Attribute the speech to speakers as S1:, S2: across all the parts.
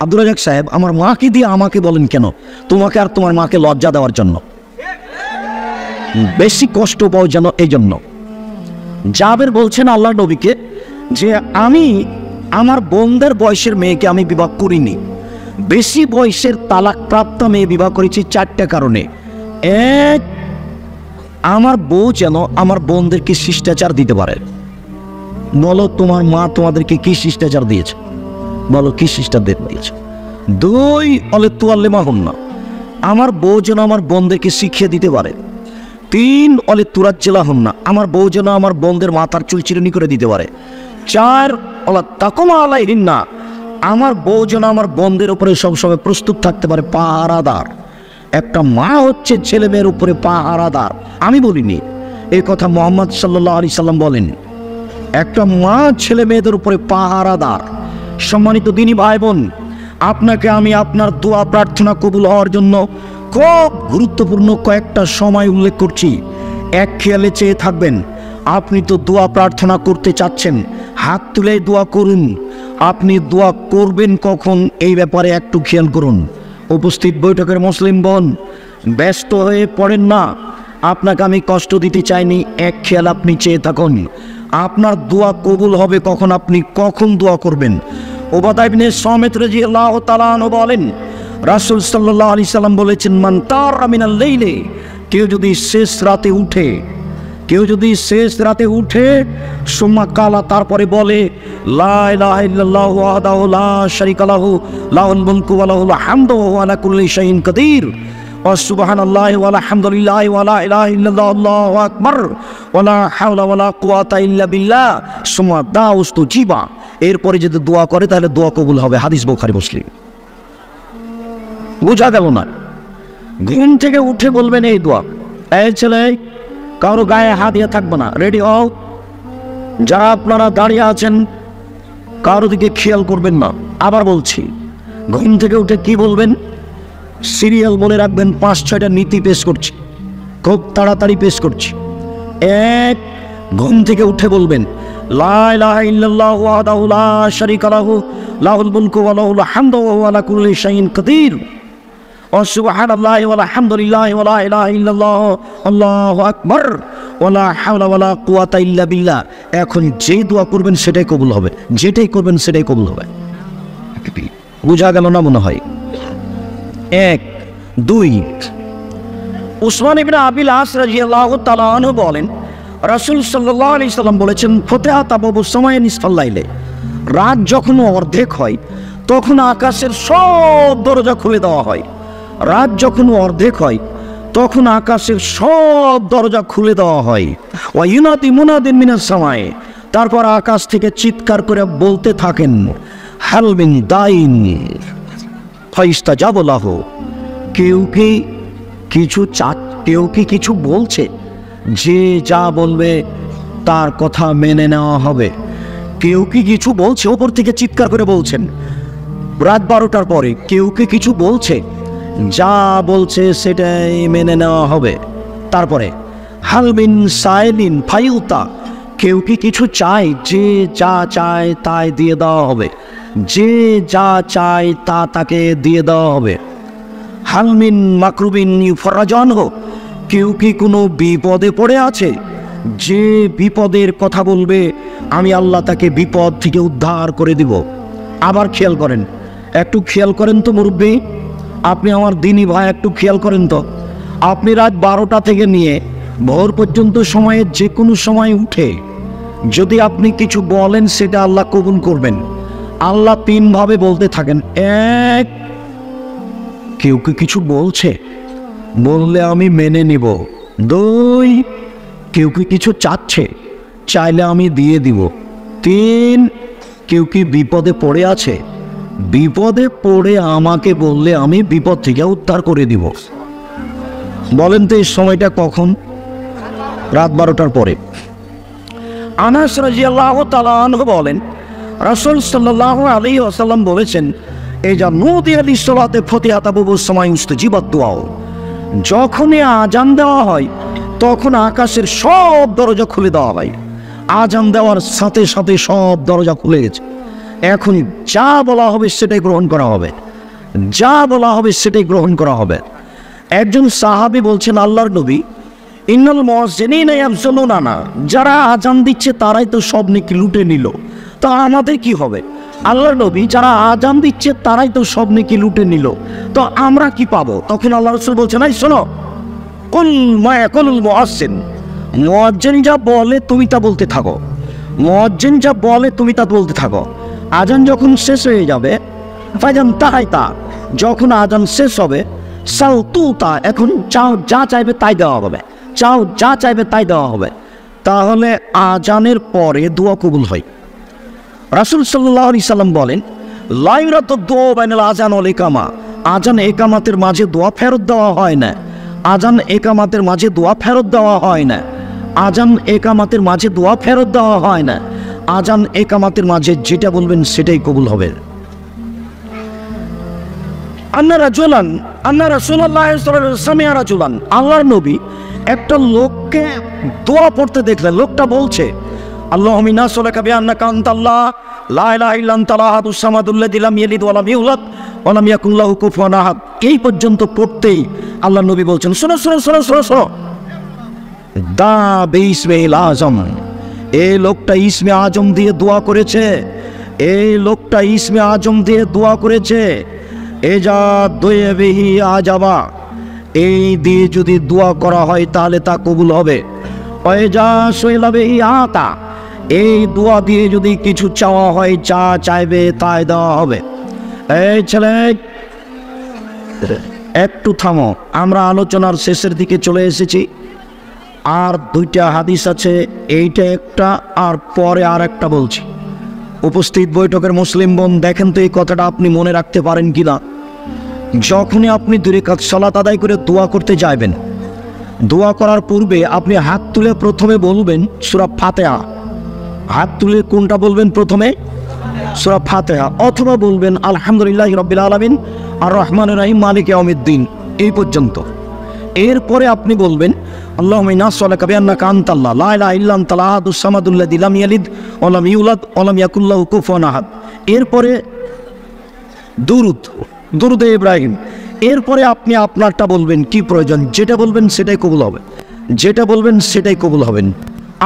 S1: আব্দুল রাজ্জাক সাহেব, আমার মাকে দিয়ে আমাকে বলেন কেন? তোমাকে আর তোমার মাকে লজ্জা দেওয়ার জন্য, বেশি কষ্ট পাও যেন এই জন্য। জাবের বলছেন আল্লাহ নবীকে যে আমি আমার বোনদের বয়সের মেয়েকে আমি বিবাহ করিনি, বেশি বয়সের তালাকপ্রাপ্ত মেয়ে বিবাহ করেছি 4টা কারণে। এক, আমার বউ যেন আমার বোনদেরকে শিষ্টাচার দিতে পারে। বলো তোমার মা তোমাদেরকে কি শিষ্টাচার দিয়েছে? বলো কি শিষ্টাচার দিয়েছে? 2, অলে তুয়াল্লেমা হন না, আমার বউ যেন আমার বোনদেরকে শিখিয়ে দিতে পারে। 3, অলে তুরাজ্জেলা হন না, আমার বউ যেন আমার বোনদের মাথার চুল চিরুনি করে দিতে পারে। 4, অলা তাকমা আলাইহিন না, আমার বউ যেন আমার বোনদের উপরে সবসময় প্রস্তুত থাকতে পারে, পাহারাদার। একটা মা হচ্ছে ছেলে মেয়ের উপরে পাহারাদার। আমি বলিনি, এই কথা মুহাম্মদ সাল্লাল্লাহু আলাইহি সাল্লাম বলেন। একটা মা ছেলে মেয়েদের উপরে পাহারাদার। সম্মানিত দিনী ভাই বোন, আপনাকে আমি আপনার দোয়া প্রার্থনা কবুল হওয়ার জন্য খুব গুরুত্বপূর্ণ কয়েকটা সময় উল্লেখ করছি। এক খেয়ালে চেয়ে থাকবেন, আপনি তো দোয়া প্রার্থনা করতে চাচ্ছেন, হাত তুলে দোয়া করুন। আপনি দোয়া করবেন কখন এই ব্যাপারে একটু খেয়াল করুন। উপস্থিত বৈঠকের মুসলিম বোন, ব্যস্ত হয়ে পড়েন না, আপনাকে আমি কষ্ট দিতে চাইনি। এক খেয়াল আপনি চেয়ে থাকুন, আপনার দোয়া কবুল হবে কখন, আপনি কখন দোয়া করবেন। উবাদা ইবনে সামিত রাদিয়াল্লাহু তাআলা আনহু বলেন, রাসূল সাল্লাল্লাহু আলাইহি সাল্লাম বলেছেন, মান তারা মিনাল লাইলি, কেউ যদি শেষ রাতে উঠে সুম্মা কালা, তারপরে বলে লা ইলাহা ইল্লাল্লাহু ওয়াহদাহু লা শারীকা লাহু লাহুল মুলকু ওয়া লাহুল হামদু ওয়া আলা কুল্লি শাইইন কাদির ওয়া সুবহানাল্লাহি ওয়া আলহামদুলিল্লাহি ওয়া লা ইলাহা ইল্লাল্লাহু আল্লাহু আকবার ওয়া লা হাওলা ওয়া লা কুওয়াতা ইল্লা বিল্লাহ সুম্মা দাউস্তুজিবা, এরপরে যদি দোয়া করে তাহলে দোয়া কবুল হবে। হাদিস বুখারী মুসলিম। বুঝা গেল না? ঘুম থেকে উঠে বলবেন এই দোয়া। এই ছেলে, কারো গায়ে হাত দিয়ে থাকবে না, রেডি হও। যারা আপনারা দাঁড়িয়ে আছেন কারো দিকে খেয়াল করবেন না। আবার বলছি, ঘুম থেকে উঠে কি বলবেন? সিরিয়াল মনে রাখবেন, 5-6টা নীতি পেশ করছি, খুব তাড়াতাড়ি পেশ করছি। 1, ঘুম থেকে উঠে বলবেন লা ইলাহা ইল্লাল্লাহু ওয়াহদাহু লা শারীকা লাহু লাহুল মুলকু ওয়া লাহুল হামদু ওয়া হুয়া আলা কুল্লি শাইইন কাদির ওয়া সুবহানাল্লাহি ওয়া আলহামদুলিল্লাহি ওয়া লা ইলাহা ইল্লাল্লাহু আল্লাহু আকবার ওয়া লা হাওলা ওয়া লা কুওয়াতা ইল্লা বিল্লাহ। এখন যে দোয়া করবেন সেটাই কবুল হবে, যেটাই করবেন সেটাই কবুল হবে। বুঝা গেল না মনে হয়? 1, 2, উসমান ইবনে আবিল আস রাদিয়াল্লাহু তাআলা আনহু বলেন, রাসূল সাল্লাল্লাহু আলাইহি সাল্লাম বলেছেন, ফতিহাত আবওয়াবুস সামায়ে নিসফাল লাইলে, রাত যখন অর্ধেক হয় তখন আকাশের সব দরজা খুলে দেওয়া হয়। রাত যখন অর্ধেক হয় তখন আকাশের সব দরজা খুলে দেওয়া হয়। ওয়া ইউনাদি মুনাদিন মিনাস সামায়ে, তারপর আকাশ থেকে চিৎকার করে বলতে থাকেন, হাল মিন দাইন ফাইস্তাজাবু লাহু, কেউ কি কিছু বলছে, যে যা বলবে তার কথা মেনে নেওয়া হবে। কেউ কি কিছু বলছে, ওপর থেকে চিৎকার করে বলছেন রাত 12টার পরে, কেউ কি কিছু বলছে, যা বলছে সেটাই মেনে নেওয়া হবে। তারপরে হালমিন সাইলিন ফাইউতা, কেউ কি কিছু চায়, যে যা চায় তাই দিয়ে দেওয়া হবে, যে যা চায় তা তাকে দিয়ে দেওয়া হবে। হালমিন মাকরুবিন ইউফরাজান হোক, কেউ কি কোনো বিপদে পড়ে আছে, যে বিপদের কথা বলবে আমি আল্লাহ তাকে বিপদ থেকে উদ্ধার করে দিব। আবার খেয়াল করেন, একটু খেয়াল করেন তো মুরব্বী, আপনি আমার দিনী ভাই, একটু খেয়াল করেন তো। আপনি রাত 12টা থেকে নিয়ে ভোর পর্যন্ত সময়ে যে কোনো সময় উঠে যদি আপনি কিছু বলেন সেটা আল্লাহ কবুল করবেন। আল্লাহ 3 ভাবে বলতে থাকেন। 1, কেউ কি কিছু বলছে, বললে আমি মেনে নিব। 2, কেউ কি কিছু চাচ্ছে, চাইলে আমি দিয়ে দিব। 3, কেউ কি বিপদে পড়ে আছে, বিপদে পড়ে আমাকে বললে আমি বিপদ থেকে উদ্ধার করে দিব। বলেন তো এই সময়টা কখন? রাত 12টার পরে। আনাস রাদিয়াল্লাহু তাআলা আনহু বলেন, রাসূল সাল্লাল্লাহু আলাইহি ওয়াসাল্লাম বলেছেন, এই যা নুদিয়া লিসসালাতে ফতিহাত আবওয়াবুস সামায়ে ইস্তাজিবাত দুআ, যখনই আজান দেওয়া হয় তখন আকাশের সব দরজা খুলে দেওয়া হয়। আজান দেওয়ার সাথে সাথে সব দরজা খুলে গেছে। এখন যা বলা হবে সেটাই গ্রহণ করা হবে, যা বলা হবে সেটাই গ্রহণ করা হবে। একজন সাহাবী বলছেন, আল্লাহর নবী, ইন্নাল মুয়াজ্জিনিনা ইয়াবযুলুনা, যারা আজান দিচ্ছে তারাই তো সব নেকি লুটে নিল, তো আমাদের কি হবে? আল্লাহর নবী, যারা আজান দিচ্ছে তারাই তো সব নেকি লুটে নিল, তো আমরা কি পাবো? তখন আল্লাহ রাসূল বলছেন, এই শোনো, কুল মা ইয়াকুলুল মুয়াজ্জিন, মুয়াজ্জিন যা বলে তুমি তা বলতে থাকো, মুয়াজ্জিন যা বলে তুমি তা বলতে থাকো। আজান যখন শেষ হয়ে যাবে, ফাইজান তাহাইতা, যখন আজান শেষ হবে, সাল তুতা, এখন চাও যা চাইবে তাই দেওয়া হবে, চাও যা চাইবে তাই দেওয়া হবে। তাহলে আজানের পরে দোয়া কবুল হয়। রাসূল সাল্লাল্লাহু আলাইহি সাল্লাম বলেন, লা ইউরাদু দুআ বাইনাল আযান ওয়াল ইকামা, আজান একামাতের মাঝে দোয়া ফেরত দেওয়া হয় না, আজান একামাতের মাঝে দোয়া ফেরত দেওয়া হয় না, আজান একামাতের মাঝে দোয়া ফেরত দেওয়া হয় না, আজান একামাতের মাঝে যেটা বলবেন সেটাই কবুল হবে। আন্না রাজুলান, আন্না রাসূলুল্লাহ সাল্লাল্লাহু আলাইহি ওয়াসাল্লাম সামিআ রাজুলান, আল্লাহর নবী একটা লোককে দোয়া পড়তে দেখলেন। লোকটা বলছে, আল্লাহুম্মা ইন্না নাসআলুকা বিআন্নাকা আনতাল্লাহ লা ইলাহা ইল্লা আনতাল আহাদুস সামাদুল্লাযী লাম ইয়ালিদ ওয়া লাম ইউলাদ ওয়া লাম ইয়াকুল লাহু কুফুয়ান আহাদ। এই পর্যন্ত পড়তেই আল্লাহর নবী বলছেন, শোনো শোনো শোনো শোনো শোনো, দা বিসমিল আজম, এই লোকটা ইসমে আজম দিয়ে দোয়া করেছে, এই লোকটা ইসমে আজম দিয়ে দোয়া করেছে। এজা দোয়ে বিহি আজাবা, এই দিয়ে যদি দোয়া করা হয় তাহলে তা কবুল হবে। ওয়াজা সুইলা বিহি আতা, এই দোয়া দিয়ে যদি কিছু চাওয়া হয়, যা চাইবে তাই দেওয়া হবে। এই ছেলে, একটু থামো, আমরা আলোচনার শেষের দিকে চলে এসেছি। আর দুইটা হাদিস আছে, এইটা একটা আর পরে আর একটা বলছি। উপস্থিত বৈঠকের মুসলিম বোন, দেখেন তো এই কথাটা আপনি মনে রাখতে পারেন কিনা। যখনই আপনি 2 রাকাত সালাত আদায় করে দোয়া করতে যাবেন, দোয়া করার পূর্বে আপনি হাত তুলে প্রথমে বলবেন সূরা ফাতিহা। হাত তুলে কোনটা বলবেন? প্রথমে সূরা ফাতিহা, অথবা বলবেন আলহামদুলিল্লাহি রাব্বিল আলামিন আর রহমানির রহিম মালিকি ইয়াউমিদ্দিন, এই পর্যন্ত। এরপরে আপনি বলবেন আল্লাহুম্মা ইন্না নাসআলুকা বিআন্নাকা আনতাল্লাহ লা ইলাহা ইল্লা আনতাল আহাদুস সামাদুল্লাযী লাম ইয়ালিদ ওয়া লাম ইউলাদ ওয়া লাম ইয়াকুল লাহু কুফুয়ান আহাদ। এরপরে দুরুদে ইব্রাহিম। এরপরে আপনি আপনারটা বলবেন, কি প্রয়োজন যেটা বলবেন সেটাই কবুল হবে, যেটা বলবেন সেটাই কবুল হবেন।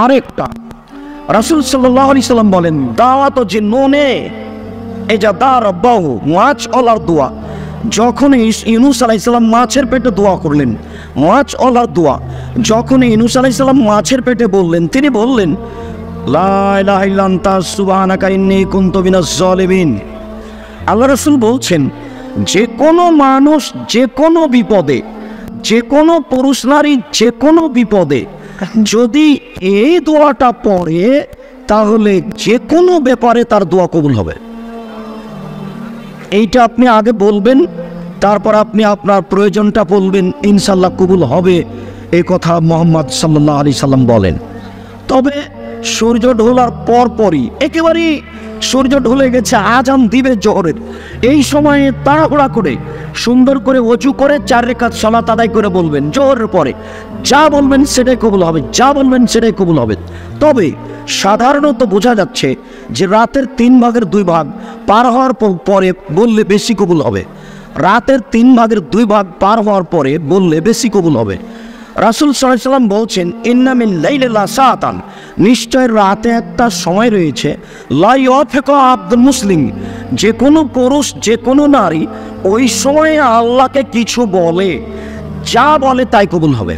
S1: আরেকটা রাসূল সাল্লাল্লাহু আলাইহি সাল্লাম বলেন, দাওয়াত জিন্নুনে এজা দা রাব্বাহু, মাছ ওলার দোয়া। যখন ইউনূস আলাইহিস সালাম মাছের পেটে দোয়া করলেন, মাছ ওলার দোয়া, যখন ইউনূস আলাইহিস সালাম মাছের পেটে বললেন, তিনি বললেন লা ইলাহা ইল্লা আনতা সুবহানাকা ইন্নী কুনতু মিনাজ জালিমিন। আল্লাহ রাসূল বলছেন, যে কোনো মানুষ যে কোনো বিপদে, যে কোনো পুরুষ নারী যে কোনো বিপদে যদি এই দোয়াটা পড়ে, তাহলে যে কোনো ব্যাপারে তার দোয়া কবুল হবে। এইটা আপনি আগে বলবেন, তারপর আপনি আপনার প্রয়োজনটা বলবেন, ইনশাল্লাহ কবুল হবে। এই কথা মুহাম্মদ সাল্লাল্লাহু আলাইহি সাল্লাম বলেন। তবে সূর্য ঢোলার পরপরই, একেবারেই সূর্য ঢলে গেছে, আজান দিবে জোহরের, এই সময়ে তাড়াহুড়া করে সুন্দর করে ওযু করে 4 রাকাত সালাত আদায় করে বলবেন জোহরের পরে, যা বলবেন সেটাই কবুল হবে, যা বলবেন সেটাই কবুল হবে। তবে সাধারণত বোঝা যাচ্ছে যে রাতের 3 ভাগের 2 ভাগ পার হওয়ার পরে বললে বেশি কবুল হবে, রাতের 3 ভাগের 2 ভাগ পার হওয়ার পরে বললে বেশি কবুল হবে। রাসূল সাল্লাল্লাহু আলাইহি সাল্লাম বলছেন, ইন্না মিন লাইলি লাসাআতান, নিশ্চয় রাতে একটা সময় রয়েছে, লা ইয়াফিকু আবদুল মুসলিম, যে কোনো পুরুষ যে কোনো নারী ওই সময়ে আল্লাহকে কিছু বলে, যা বলে তাই কবুল হবে।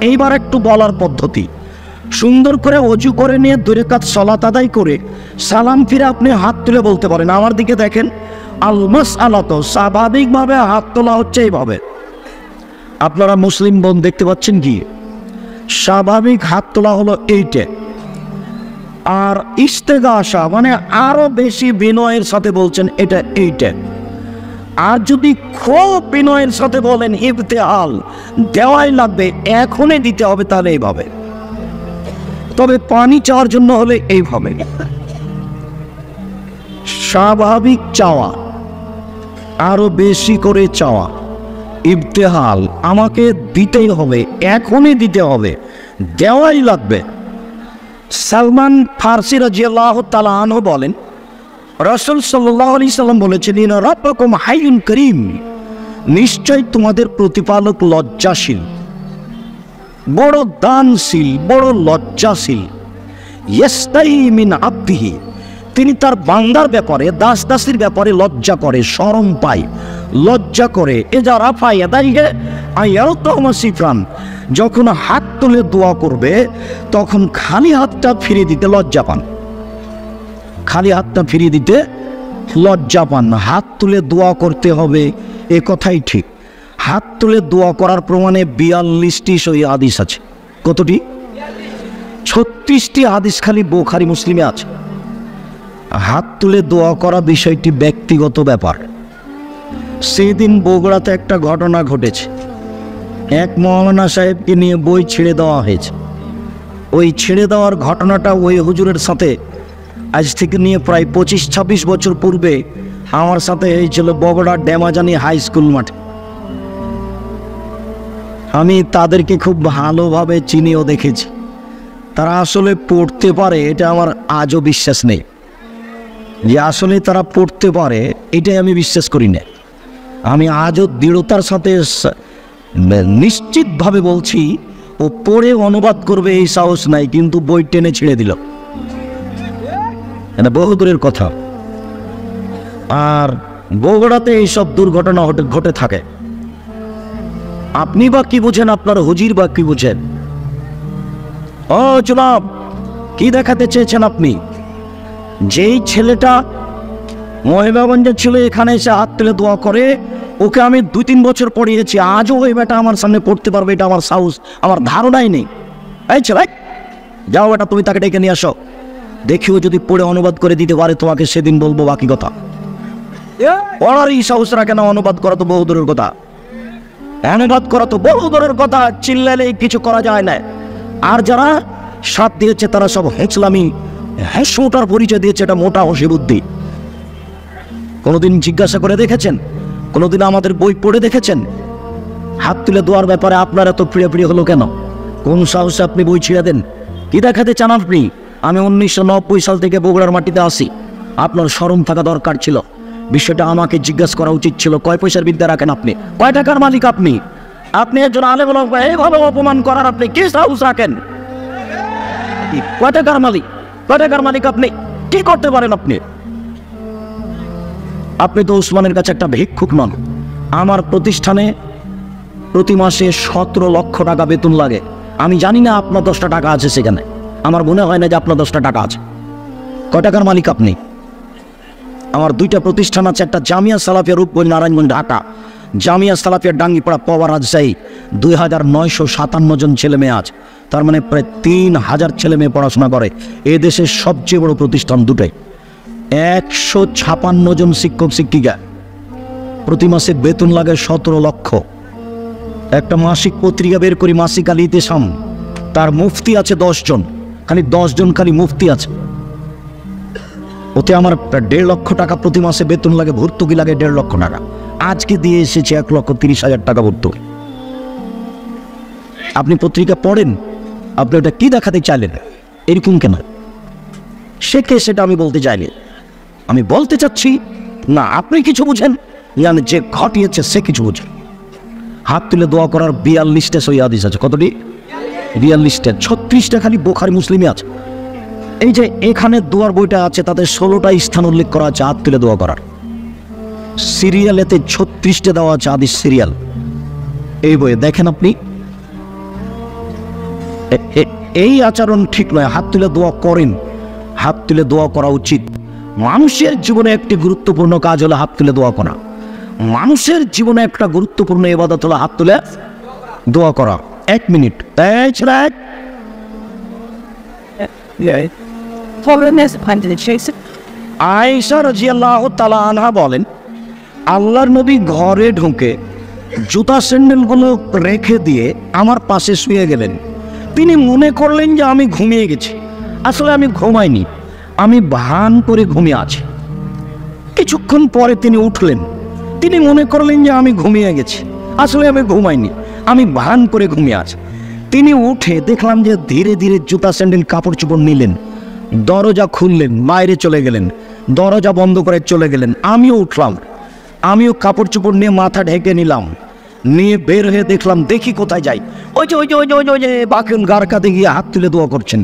S1: এইবার একটু বলার পদ্ধতি, সুন্দর করে ওযু করে নিয়ে 2 রাকাত সালাত আদায় করে সালাম ফিরে আপনি হাত তুলে বলতে পারেন, আমার দিকে দেখেন, আল মাসআলাতু, স্বাভাবিকভাবে হাত তোলা হচ্ছে এইভাবে। আপনারা মুসলিম বোন দেখতে পাচ্ছেন কি, স্বাভাবিক হাত তোলা হলো এইটা। আর ইস্তেগাসা মানে আরো বেশি বিনয়ের সাথে বলছেন এটা এইটা। আর যদি খুব বিনয়ের সাথে বলেন ইবতিহাল, দেওয়াই লাগবে, এখনই দিতে হবে, তাহলে এইভাবে। তবে পানি চাওয়ার জন্য হলে এইভাবে। স্বাভাবিক চাওয়া, আরো বেশি করে চাওয়া, ইবতিহাল, আমাকে দিতেই হবে, এখনই দিতে হবে, দেওয়াই লাগবে। সালমান ফারসি রাদিয়াল্লাহু তাআলা আনহু বলেন, রাসূল সাল্লাল্লাহু আলাইহি সাল্লাম বলেছেন, ইন্না রাব্বাকুম হাইয়ুন কারীম, নিশ্চয় তোমাদের প্রতিপালক লজ্জাশীল, বড় দানশীল, বড় লজ্জাশীল। ইয়াস্তাহি মিন আবদিহি, তিনি তার বান্দার ব্যাপারে, দাস দাসীর ব্যাপারে লজ্জা করে, শরম পায়, লজ্জা করে। এজা রাফা ইয়াদাইহি আয়ারতুহুমা সিফরান, যখন হাত তুলে দোয়া করবে তখন খালি হাতটা ফিরিয়ে দিতে লজ্জা পান, খালি হাতটা ফিরিয়ে দিতে লজ্জা পান। হাত তুলে দোয়া করতে হবে, এ কথাই ঠিক। হাত তুলে দোয়া করার প্রমাণে 42টি সহিহ হাদিস আছে। কতটি? 36টি হাদিস খালি বুখারী মুসলিমে আছে। হাত তুলে দোয়া করা বিষয়টি ব্যক্তিগত ব্যাপার। সেদিন বগুড়াতে একটা ঘটনা ঘটেছে। এক মৌলানা সাহেবকে নিয়ে বই ছেড়ে দেওয়া হয়েছে। ওই ছেড়ে দেওয়ার ঘটনাটা ওই হুজুরের সাথে আজ থেকে নিয়ে প্রায় 25-26 বছর পূর্বে আমার সাথে হয়েছিল বগুড়া ড্যামাজানি হাই স্কুল মাঠে। আমি তাদেরকে খুব ভালোভাবে চিনিও দেখেছি। তারা আসলে পড়তে পারে এটা আমার আজও বিশ্বাস নেই, যে আসলে তারা পড়তে পারে এটাই আমি বিশ্বাস করি না। আমি আজও দৃঢ়তার সাথে নিশ্চিতভাবে বলছি, ও পড়ে অনুবাদ করবে এই সাহস নাই, কিন্তু বই টেনে ছেড়ে দিল। এটা বহু দূরের কথা। আর বগুড়াতে এইসব দুর্ঘটনা ঘটে থাকে। আপনি বা কি বুঝেন, আপনার হুজির বা কি বুঝেন? ও জনাব, কি দেখাতে চেয়েছেন আপনি? যেই ছেলেটা মহিলাগঞ্জে ছিল, এখানে এসে হাত তুলে দোয়া করে, ওকে আমি 2-3 বছর পড়িয়েছি, আজও ওই বেটা আমার সামনে পড়তে পারবে এটা আমার সাহস, আমার ধারণাই নেই। এই ছেলে, যাও বেটা, তুমি তাকে ডেকে নিয়ে আসো, দেখিও যদি পড়ে অনুবাদ করে দিতে পারে তোমাকে সেদিন বলবো বাকি কথা। পড়ারই সাহস রাখে না, অনুবাদ করা তো বহু দূরের কথা। অনুবাদ করা তো বহু দূরের কথা, চিল্লালে কিছু করা যায় না। আর যারা সাথ দিয়েছে তারা সব হেঁচলামি, হেঁচোটার পরিচয় দিয়েছে, এটা মোটা হসি বুদ্ধি। কোনোদিন জিজ্ঞাসা করে দেখেছেন? কোনোদিন আমাদের বই পড়ে দেখেছেন? হাত তুলে দোয়ার ব্যাপারে আপনার এত প্রিয় হলো কেন? কোন সাহসে আপনি বই ছিঁড়ে দেন? কি দেখাতে চান আপনি? আমি 1990 সাল থেকে বগুড়ার মাটিতে আসি। আপনার শরম থাকা দরকার ছিল। বিষয়টা আমাকে জিজ্ঞাসা করা উচিত ছিল। কয় পয়সার বিদ্যা রাখেন আপনি? কয় টাকার মালিক আপনি? আপনি একজন আলেম ওলামা এইভাবে অপমান করার আপনি কি সাহস রাখেন? কয় টাকার মালিক? কয় টাকার মালিক আপনি? কি করতে পারেন আপনি? আপনি তো উসমানের কাছে একটা ভিক্ষুক নন। আমার প্রতিষ্ঠানে প্রতি মাসে 17 লক্ষ টাকা বেতন লাগে। আমি জানি না আপনার 10টা টাকা আছে সেখানে। আমার মনে হয় না যে আপনার 10টা টাকা আছে। কয় টাকার মালিক আপনি? আমার 2টা প্রতিষ্ঠান আছে, একটা জামিয়া সালাফিয়া রূপগঞ্জ নারায়ণগঞ্জ ঢাকা, জামিয়া সালাফিয়া ডাঙ্গিপাড়া পাওয়া রাজশাহী। 2957 জন ছেলে মেয়ে আছে, তার মানে প্রায় 3000 ছেলে মেয়ে পড়াশোনা করে। এ দেশের সবচেয়ে বড় প্রতিষ্ঠান দুটাই। 156 জন শিক্ষক শিক্ষিকা, প্রতি মাসে বেতন লাগে 17 লক্ষ। একটা মাসিক পত্রিকা বের করি, মাসিক আল ইতিসাম, তার মুফতি আছে 10 জন, খালি 10 জন খালি মুফতি আছে। ওতে আমার 1.5 লক্ষ টাকা প্রতি মাসে বেতন লাগে, ভর্তুকি লাগে 1.5 লক্ষ টাকা। আজকে দিয়ে এসেছে 1,30,000 টাকা ভর্তুকি। আপনি পত্রিকা পড়েন, আপনি ওটা কি দেখাতে চাইলেন? এরকম কেন? সে কে সেটা আমি বলতে চাইনি। আমি বলতে চাচ্ছি না আপনি কিছু বুঝেন, জানেন যে ঘটিয়েছে সে কিছু বুঝেন। হাত তুলে দোয়া করার 42টা সহিহ হাদিস আছে। কতটি? 42টা। 36টা খালি বুখারী মুসলিমে আছে। এই যে এখানে দোয়ার বইটা আছে, তাতে 16টা স্থান উল্লেখ করা আছে হাত তুলে দোয়া করার। সিরিয়ালেতে 36টা দেওয়া আছে হাদিস সিরিয়াল। এই বইয়ে দেখেন আপনি। এই আচরণ ঠিক নয়। হাত তুলে দোয়া করেন, হাত তুলে দোয়া করা উচিত। মানুষের জীবনে একটি গুরুত্বপূর্ণ কাজ হলো হাত তুলে দোয়া করা। মানুষের জীবনে একটা গুরুত্বপূর্ণ ইবাদত হলো হাত তুলে দোয়া করা। 1 মিনিট। আয়েশা রাদিয়াল্লাহু তাআলা আনহা বলেন, আল্লাহর নবী ঘরে ঢুকে জুতা স্যান্ডেলগুলো রেখে দিয়ে আমার পাশে শুয়ে গেলেন। তিনি মনে করলেন যে আমি ঘুমিয়ে গেছি। আসলে আমি ঘুমাইনি, আমি ভান করে ঘুমিয়ে আছি। কিছুক্ষণ পরে তিনি উঠলেন। তিনি মনে করলেন যে আমি ঘুমিয়ে গেছি, আসলে আমি ঘুমাইনি, আমি ভান করে ঘুমিয়ে আছি। তিনি উঠে দেখলাম যে ধীরে ধীরে জুতা স্যান্ডেল কাপড় চোপড় নিলেন, দরজা খুললেন, বাইরে চলে গেলেন। দরজা বন্ধ করে চলে গেলেন। আমিও উঠলাম, আমিও কাপড় চোপড় নিয়ে মাথা ঢেকে নিলাম, নিয়ে বের হয়ে দেখলাম, দেখি কোথায় যাই, ওই যে ওই যে ওই যে ওই যে ওই যে বাকিন গার কাঁধে গিয়ে হাত তুলে দোয়া করছেন।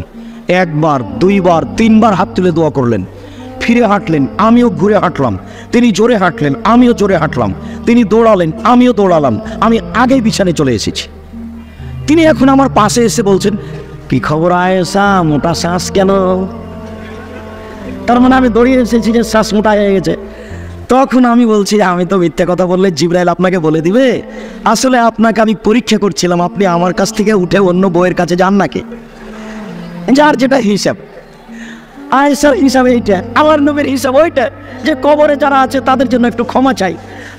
S1: একবার, দুইবার, তিনবার হাত তুলে দোয়া করলেন, ফিরে হাঁটলেন, আমিও ঘুরে হাঁটলাম, তিনি জোরে হাঁটলেন, আমিও জোরে হাঁটলাম, তিনি দৌড়ালেন, আমিও দৌড়ালাম, আমি আগে বিছানে চলে এসেছি। তিনি এখন আমার পাশে এসে বলছেন, কি খবর আয়েশা, মোটা শ্বাস কেন? তার মানে আমি দৌড়িয়ে এসেছি যে শ্বাস মোটা হয়ে গেছে। তখন আমি বলছি, আমি তো মিথ্যা কথা বললে জিবরাইল আপনাকে বলে দিবে, আসলে আপনাকে আমি পরীক্ষা করছিলাম, আপনি আমার কাছ থেকে উঠে অন্য বউয়ের কাছে যান নাকি, যার যেটা হিসাব। আয়েশার হিসাব এইটা, আল্লাহর নবীর হিসাব ওইটা, যে কবরে যারা আছে তাদের জন্য একটু ক্ষমা চাই।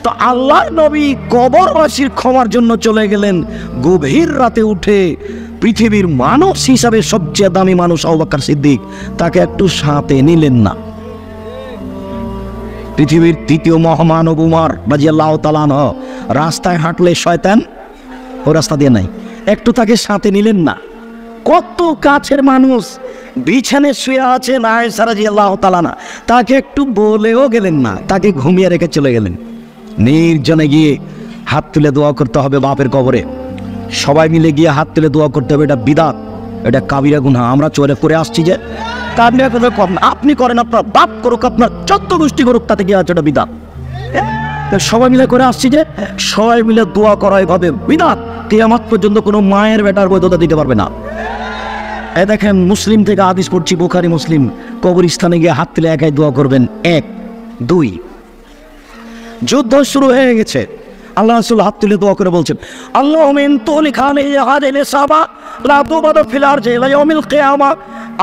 S1: তো আল্লাহর নবী কবরবাসীর ক্ষমার জন্য চলে গেলেন, গভীর রাতে উঠে পৃথিবীর মানুষ হিসাবে সবচেয়ে দামি মানুষ আবু বকর সিদ্দিক, তাকে একটু সাথে নিলেন না। পৃথিবীর তৃতীয় মহামানব উমর রাদিয়াল্লাহু তাআলা আনহু, রাস্তায় হাঁটলে শয়তান ও রাস্তা দিয়ে নাই, একটু তাকে সাথে নিলেন না। কত কাছের মানুষ বিছানে শুয়ে আছেন আয়েশা রাদিয়াল্লাহু তাআলা আনহা, তাকে একটু বলেও গেলেন না, তাকে ঘুমিয়ে রেখে চলে গেলেন। নির্জনে গিয়ে হাত তুলে দোয়া করতে হবে বাপের কবরে, সবাই মিলে গিয়ে হাত তুলে দোয়া করতে হবে, এটা বিদআত, এটা কাবিরা গুনাহ। আমরা চলে করে আসছি যে কাবিরা গুনাহ করেন, আপনি করেন, আপনার বাপ করুক, আপনার 14 গোষ্ঠী করুক, তাতে কি আছে, এটা বিদআত। সবাই মিলে করে আসছি যে সবাই মিলে দোয়া করা এভাবে বিদআত, কিয়ামত পর্যন্ত কোনো মায়ের বেটার বৈধতা দিতে পারবে না। এই দেখেন, মুসলিম থেকে হাদিস পড়ছি, বুখারী মুসলিম, কবরস্থানে গিয়ে হাত তুলে একাই দোয়া করবেন। 1, 2, যুদ্ধ শুরু হয়ে গেছে, আল্লাহ রাসূল হাত তুলে দোয়া করে বলছেন, আল্লাহুম্মা ইন তুলিখানি হাদিল সাবা লা তুবাদু ফিল আরজি ইলা ইয়াউমিল কিয়ামা।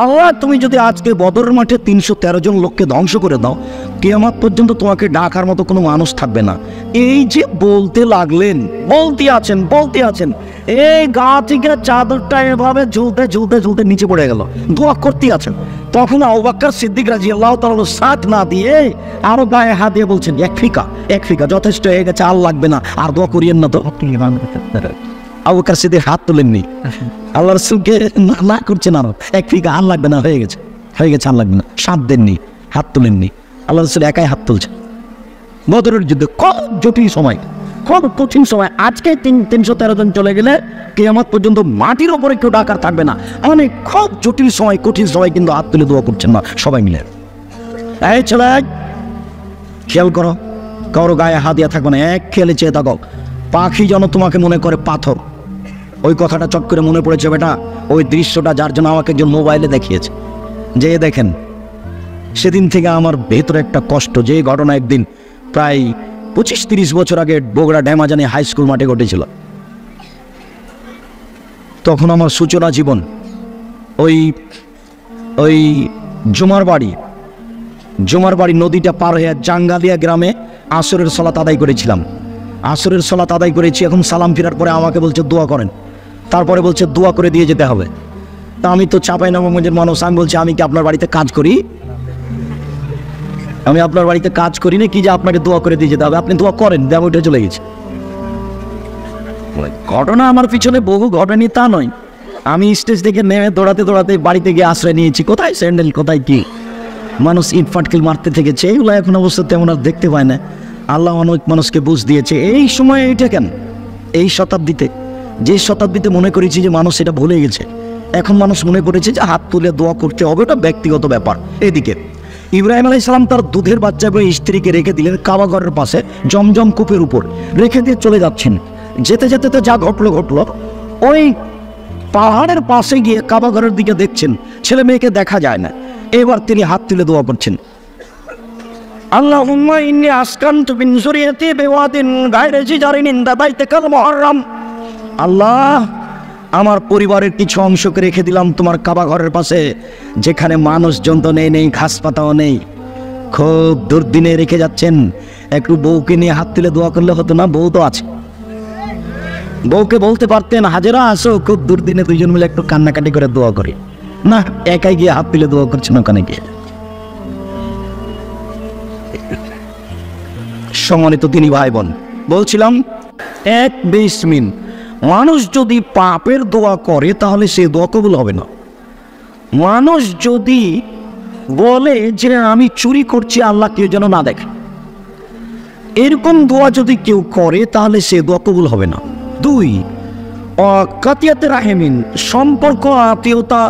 S1: আল্লাহ, তুমি যদি আজকে বদরের মাঠে 313 জন লোককে ধ্বংস করে দাও, কিয়ামত পর্যন্ত তোমাকে ডাকার মতো কোনো মানুষ থাকবে না। এই যে বলতে লাগলেন, বলতে আছেন, এই গা থেকে চাদরটা এভাবে ঝুলতে ঝুলতে ঝুলতে নিচে পড়ে গেল, দোয়া করতে আছেন। তখন আবু বকর সিদ্দিক রাদিয়াল্লাহু তাআলা সাথ না দিয়ে আরো গায়ে হাত দিয়ে বলছেন, এক ফিকা যথেষ্ট হয়ে গেছে, আর লাগবে না, আর দোয়া করিয়েন না। তো আবু বকর সিদ্দিক হাত তুলেননি, আল্লাহ রাসূলকে না করছেন, আরো এক ফিকা, আর লাগবে না, হয়ে গেছে, আর লাগবে না, সাথ দেননি, হাত তুলেননি। আল্লাহ রাসূল একাই হাত তুলছেন। বদরের যুদ্ধে খুব জটিল সময়, খুব কঠিন সময়। আজকে 313 জন চলে গেলে কিয়ামত পর্যন্ত মাটির ওপরে কেউ ডাকার থাকবে না। অনেক খুব জটিল সময়, কঠিন সময়, কিন্তু হাত তুলে দোয়া করছেন না সবাই মিলে। এই ছেলে, খেয়াল করো, কারো গায়ে হাত দিয়া থাকবে না, এক খেয়ালে চেয়ে থাকো। পাখি যেন তোমাকে মনে করে পাথর। ওই কথাটা চট করে মনে পড়েছে বেটা, ওই দৃশ্যটা যার জন্য আমাকে একজন মোবাইলে দেখিয়েছে, যে দেখেন, সেদিন থেকে আমার ভেতরে একটা কষ্ট, যে ঘটনা একদিন প্রায় 25-30 বছর আগে বগুড়া ড্যামাজানি হাই স্কুল মাঠে ঘটেছিল। তখন আমার সূচনা জীবন, ওই জুমার বাড়ি নদীটা পার হয়ে জাঙ্গালিয়া গ্রামে আসরের সালাত আদায় করেছিলাম। আসরের সালাত আদায় করেছি, এখন সালাম ফেরার পরে আমাকে বলছে দোয়া করেন, তারপরে বলছে দোয়া করে দিয়ে যেতে হবে। তা আমি তো চাঁপাইনবাবগঞ্জের মানুষ, আমি বলছি, আমি কি আপনার বাড়িতে কাজ করি? আমি আপনার বাড়িতে কাজ করি না কি যে আপনাকে দোয়া করে দিয়ে যেতে হবে? আপনি দোয়া করেন, দেব, উঠে চলে গেছে। ঘটনা আমার পিছনে বহু ঘটেনি তা নয়, আমি স্টেজ থেকে নেমে দৌড়াতে দৌড়াতে বাড়িতে গিয়ে আশ্রয় নিয়েছি, কোথায় স্যান্ডেল, কোথায় কি, মানুষ ইট ফাটকিল মারতে থেকেছে। এইগুলো এখন অবশ্য তেমন আর দেখতে পায় না, আল্লাহ অনেক মানুষকে বুঝ দিয়েছে। এই সময় এইটা কেন, এই শতাব্দীতে, যে শতাব্দীতে মনে করেছি যে মানুষ এটা ভুলে গেছে, এখন মানুষ মনে করেছে যে হাত তুলে দোয়া করতে হবে, ওটা ব্যক্তিগত ব্যাপার। এদিকে ইব্রাহিম আলাইহিস সালাম তার দুধের বাচ্চা এবং স্ত্রীকে রেখে দিলেন কাবা ঘরের পাশে জমজম কূপের উপর, রেখে দিয়ে চলে যাচ্ছেন। যেতে যেতে তো যা ঘটলো, ওই পাহাড়ের পাশে গিয়ে কাবা ঘরের দিকে দেখছেন, ছেলে মেয়েকে দেখা যায় না। এবার তিনি হাত তুলে দোয়া করছেন, আল্লাহুম্মা ইন্নী আসকানতু মিন যুররিয়াতি বিওয়াদিন গায়রি জি জারিন ইনদা বাইতিকাল মুহাররাম। আল্লাহ, আমার পরিবারের কিছু অংশকে রেখে দিলাম তোমার কাবা ঘরের পাশে, যেখানে মানুষজন তো নেই, ঘাস পাতাও নেই। খুব দুর্দিনে রেখে যাচ্ছেন, একটু বউকে নিয়ে হাত তুলে দোয়া করলে হতো না? বউ তো আছে, বউকে বলতে পারতেন, হাজেরা আসো, খুব দুর্দিনে দুইজন মিলে একটু কান্নাকাটি করে দোয়া করি। না, একাই গিয়ে হাত তুলে দোয়া করছেন ওখানে গিয়ে। সম্মানিত তিনি ভাই বোন, বলছিলাম 1-20 মিনিট মানুষ যদি পাপের দোয়া করে তাহলে সে দোয়া কবুল হবে না। মানুষ যদি বলে যে আমি চুরি করছি, আল্লাহ কেউ যেন না দেখে। এরকম দোয়া যদি কেউ করে তাহলে সে দোয়া কবুল হবে না। 2, কাতিয়াতে রাহেমিন, সম্পর্ক আত্মীয়তা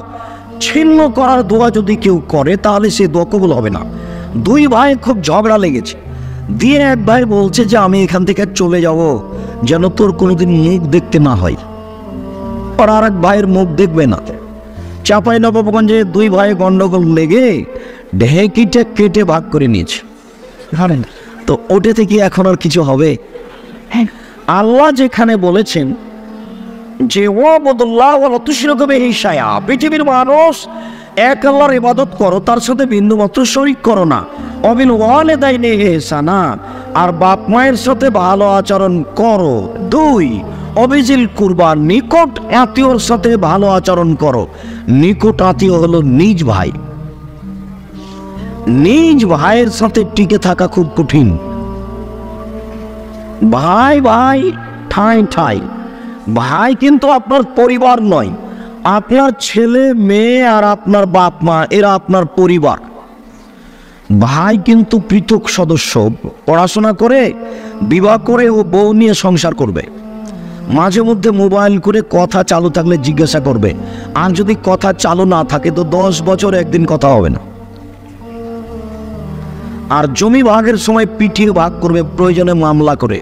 S1: ছিন্ন করার দোয়া যদি কেউ করে তাহলে সে দোয়া কবুল হবে না। 2 ভাই খুব ঝগড়া লেগেছে, দিয়ে এক ভাই বলছে যে আমি এখান থেকে চলে যাব যেন তোর কোনোদিন মুখ দেখতে না হয়। আর এক ভাইয়ের মুখ দেখবে না। চাঁপাইনবাবগঞ্জে 2 ভাই গন্ডগোল লেগে ঢেকিটা কেটে ভাগ করে নিয়েছে। তো ওটা থেকে এখন আর কিছু হবে? আল্লাহ যেখানে বলেছেন যে ওয়াবুদুল্লাহ ওয়ালা তুশরিকু বিহি শাইআ, পৃথিবীর মানুষ এক আল্লাহর ইবাদত করো, তার সাথে বিন্দুমাত্র শরীক করো না। ওয়াবিল ওয়ালিদাইনি ইহসানা, আর বাপ মায়ের সাথে ভালো আচরণ করো। 2, অবিজিল কুরবা, নিকট আত্মীয়র সাথে ভালো আচরণ করো। নিকট আত্মীয় হলো নিজ ভাই। নিজ ভাইয়ের সাথে টিকে থাকা খুব কঠিন। ভাই ভাই ঠাই ঠাই, ভাই কিন্তু আপনার পরিবার নয়। আপনার ছেলে মেয়ে আর আপনার বাপ মা এরা আপনার পরিবার। ভাই কিন্তু পৃথক সদস্য, পড়াশোনা করে বিবাহ করে ও বউ নিয়ে সংসার করবে। মাঝে মধ্যে মোবাইল করে কথা চালু থাকলে জিজ্ঞাসা করবে, আর যদি কথা চালু না থাকে তো 10 বছর একদিন কথা হবে না। আর জমি ভাগের সময় পিটিয়ে ভাগ করবে, প্রয়োজনে মামলা করে।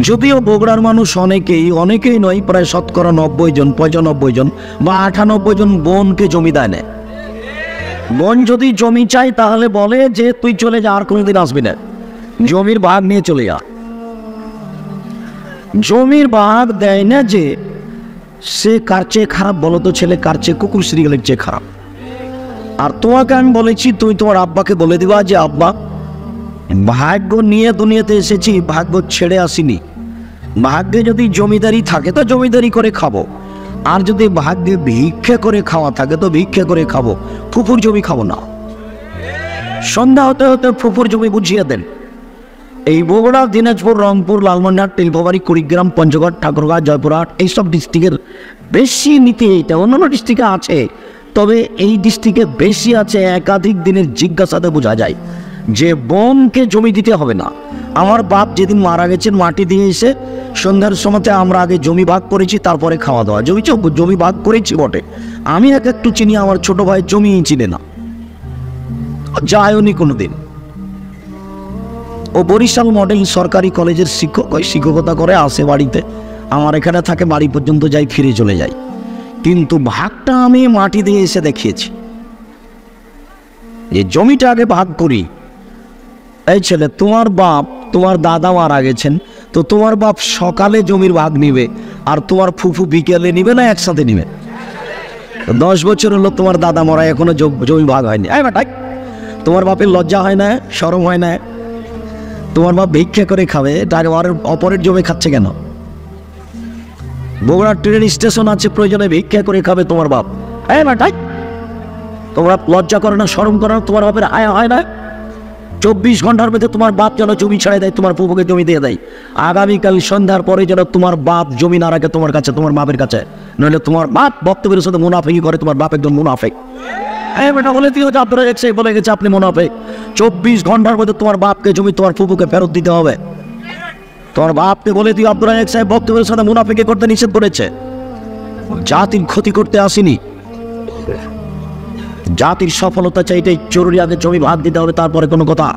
S1: যদিও বগুড়ার মানুষ অনেকেই নয়, প্রায় শতকরা 90 জন, 95 জন বা 98 জন বোনকে জমি দেয় না। বোন যদি জমি চাই তাহলে বলে যে তুই চলে যা, আর কোনোদিন আসবি না, জমির ভাগ নিয়ে চলে যা। জমির ভাগ দেয় না যে সে কার চেয়ে খারাপ বলো তো? ছেলে কার চেয়ে? কুকুর শ্রীগালের চেয়ে খারাপ। আর তোমাকে আমি বলেছি, তুমি তোমার আব্বাকে বলে দিবা যে আব্বা, ভাগ্য নিয়ে দুনিয়াতে এসেছি, ভাগ্য ছেড়ে আসিনি। ভাগ্যে যদি জমিদারি থাকে তো জমিদারি করে খাবো, আর যদি ভাগ্যে ভিক্ষে করে খাওয়া থাকে তো ভিক্ষে করে খাবো, ফুফুর জমি খাবো না। সন্ধ্যা হতে হতে ফুফুর জমি বুঝিয়ে দেন। এই বগুড়া, দিনাজপুর, রংপুর, লালমনিরহাট, টিলফামারী, কুড়িগ্রাম, পঞ্চগড়, ঠাকুরগাঁও, জয়পুরহাট এইসব ডিস্ট্রিক্টের বেশি নীতি এইটা। অন্যান্য ডিস্ট্রিক্টে আছে, তবে এই ডিস্ট্রিক্টে বেশি আছে। একাধিক দিনের জিজ্ঞাসাতে বোঝা যায় যে বোনকে জমি দিতে হবে না। আমার বাপ যেদিন মারা গেছেন, মাটি দিয়ে এসে সন্ধ্যার সময়তে আমরা আগে জমি ভাগ করেছি, তারপরে খাওয়া দাওয়া। জমি ভাগ করেছি বটে, আমি একটু চিনি, আমার ছোট ভাই জমিই চিনে না, যায়নি কোনোদিন। ও বরিশাল মডেল সরকারি কলেজের শিক্ষক, ওই শিক্ষকতা করে আসে বাড়িতে, আমার এখানে থাকে, বাড়ি পর্যন্ত যাই, ফিরে চলে যাই। কিন্তু ভাগটা আমি মাটি দিয়ে এসে দেখিয়েছি যে জমিটা আগে ভাগ করি। এই ছেলে, তোমার বাপ, তোমার দাদা মারা গেছেন, তো তোমার বাপ সকালে জমির ভাগ নিবে আর তোমার ফুফু বিকেলে নিবে না একসাথে নিবে? 10 বছর হলো তোমার দাদা মরা, এখনো জমি ভাগ হয়নি। তোমার বাপের লজ্জা হয় না? শরম হয় না? তোমার বাপ ভিক্ষা করে খাবে, তাকে অপরের জমি খাচ্ছে কেন? বগুড়া ট্রেন স্টেশন আছে, প্রয়োজনে ভিক্ষা করে খাবে তোমার বাপ। তোমরা লজ্জা করো না, শরম করো না? তোমার বাপের আয় হয় না? 24 ঘন্টার মধ্যে তোমার বাপ যেন জমি ছেড়ে দেয়, তোমার ফুফুকে জমি দিয়ে দেয়। আগামীকাল সন্ধ্যার পরে যেন তোমার বাপ জমি না রাখে তোমার কাছে, তোমার বাপের কাছে, নইলে তোমার বাপ বক্তব্যের সাথে মুনাফিকি করে। তোমার বাপ একদম মুনাফিক। বলে দিও যে আপনারা বলে গেছে আপনি মুনাফিক। 24 ঘন্টার মধ্যে তোমার বাপকে জমি তোমার ফুফুকে ফেরত দিতে হবে। তোমার বাপকে বলে দিও আব্দুল রাজাক সাহেব বক্তব্যের সাথে মুনাফিকি করতে নিষেধ করেছে। জাতির ক্ষতি করতে আসেনি, জাতির সফলতা চাইতে জরুরি, আগে জমি ভাগ দিতে হবে, তারপরে কোনো কথা।